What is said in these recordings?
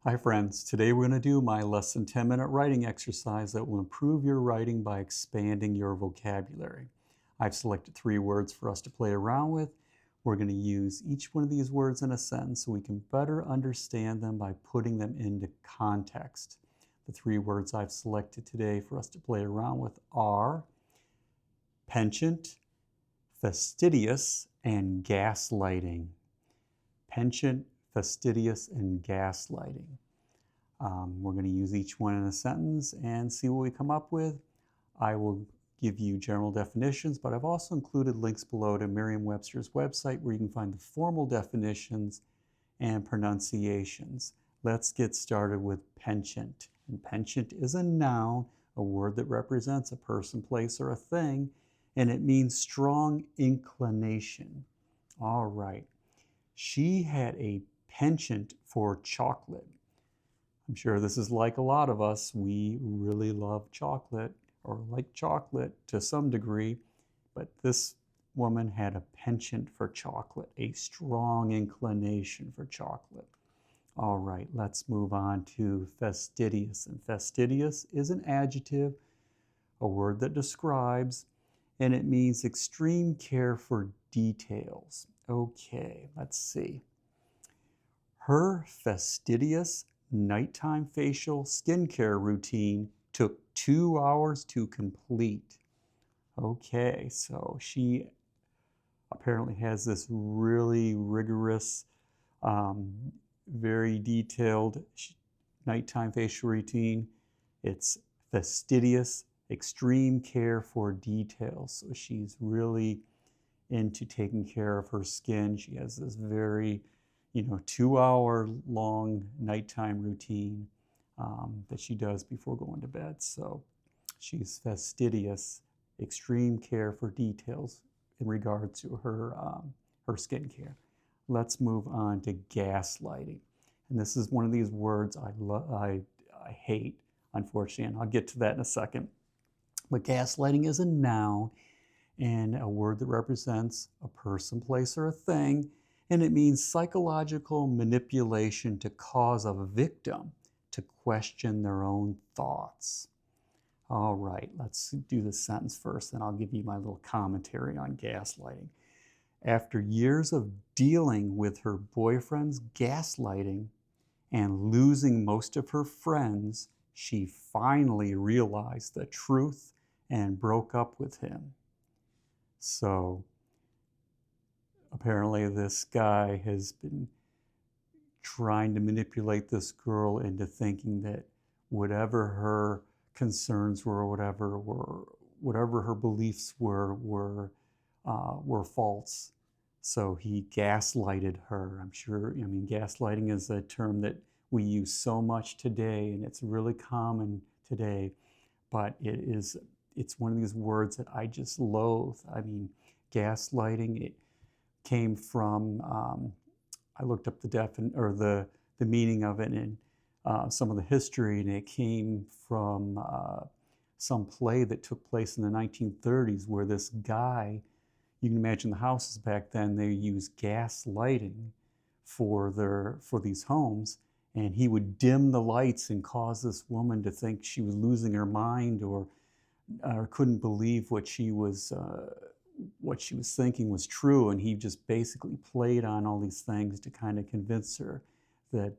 Hi friends, today we're going to do my less than 10-minute writing exercise that will improve your writing by expanding your vocabulary. I've selected 3 words for us to play around with. We're going to use each one of these words in a sentence so we can better understand them by putting them into context. The 3 words I've selected today for us to play around with are penchant, fastidious, and gaslighting. Penchant, fastidious, and gaslighting. We're going to use each one in a sentence and see what we come up with. I will give you general definitions, but I've also included links below to Merriam-Webster's website where you can find the formal definitions and pronunciations. Let's get started with penchant. And penchant is a noun, a word that represents a person, place, or a thing, and it means strong inclination. All right. She had a penchant for chocolate. I'm sure this is like a lot of us. We really love chocolate or like chocolate to some degree, but this woman had a penchant for chocolate, a strong inclination for chocolate. All right, let's move on to fastidious. And fastidious is an adjective, a word that describes, and it means extreme care for details. Okay, let's see. Her fastidious nighttime facial skincare routine took 2 hours to complete. Okay, so she apparently has this really rigorous, very detailed nighttime facial routine. It's fastidious, extreme care for details. So she's really into taking care of her skin. She has this very 2-hour long nighttime routine that she does before going to bed. So she's fastidious, extreme care for details in regard to her skincare. Let's move on to gaslighting. And this is one of these words I hate, unfortunately, and I'll get to that in a second. But gaslighting is a noun and a word that represents a person, place, or a thing. And it means psychological manipulation to cause a victim to question their own thoughts. All right, let's do the sentence first, then I'll give you my little commentary on gaslighting. After years of dealing with her boyfriend's gaslighting and losing most of her friends, she finally realized the truth and broke up with him. So apparently this guy has been trying to manipulate this girl into thinking that whatever her concerns were, whatever her beliefs were false. So he gaslighted her. I'm sure, gaslighting is a term that we use so much today, and it's really common today, but it's one of these words that I just loathe. Gaslighting, it came from, I looked up the meaning of it and some of the history, and it came from some play that took place in the 1930s where this guy, you can imagine the houses back then, they used gas lighting for these homes, and he would dim the lights and cause this woman to think she was losing her mind or couldn't believe what she was thinking was true, and he just basically played on all these things to kind of convince her that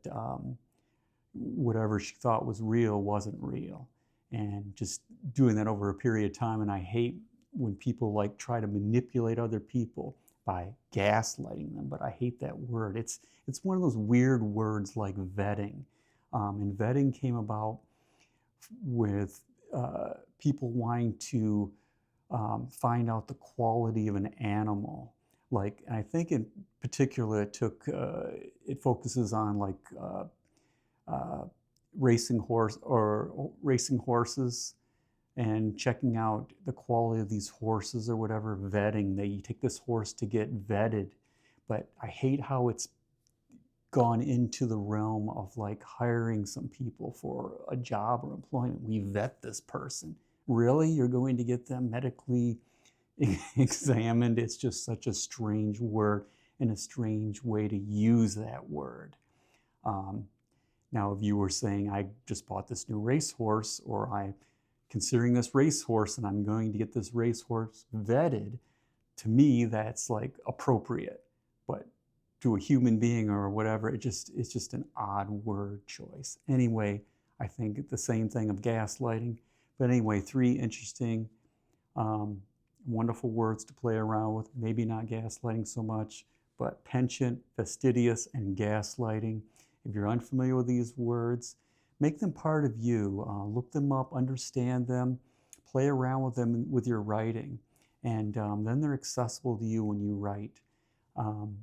whatever she thought was real wasn't real, and just doing that over a period of time. And I hate when people try to manipulate other people by gaslighting them, but I hate that word. It's one of those weird words like vetting, and vetting came about with people wanting to find out the quality of an animal. I think in particular it focuses on racing horses and checking out the quality of these horses or whatever, vetting. You take this horse to get vetted, but I hate how it's gone into the realm of hiring some people for a job or employment. We vet this person. Really? You're going to get them medically examined? It's just such a strange word and a strange way to use that word. Now, if you were saying, I just bought this new racehorse, or I'm considering this racehorse and I'm going to get this racehorse vetted, to me, that's like appropriate. But to a human being or whatever, it's just an odd word choice. Anyway, I think the same thing of gaslighting. But anyway, 3 interesting, wonderful words to play around with. Maybe not gaslighting so much, but penchant, fastidious, and gaslighting. If you're unfamiliar with these words, make them part of you. Look them up, understand them, play around with them with your writing, and then they're accessible to you when you write.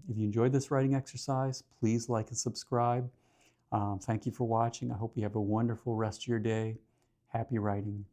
If you enjoyed this writing exercise, please like and subscribe. Thank you for watching. I hope you have a wonderful rest of your day. Happy writing.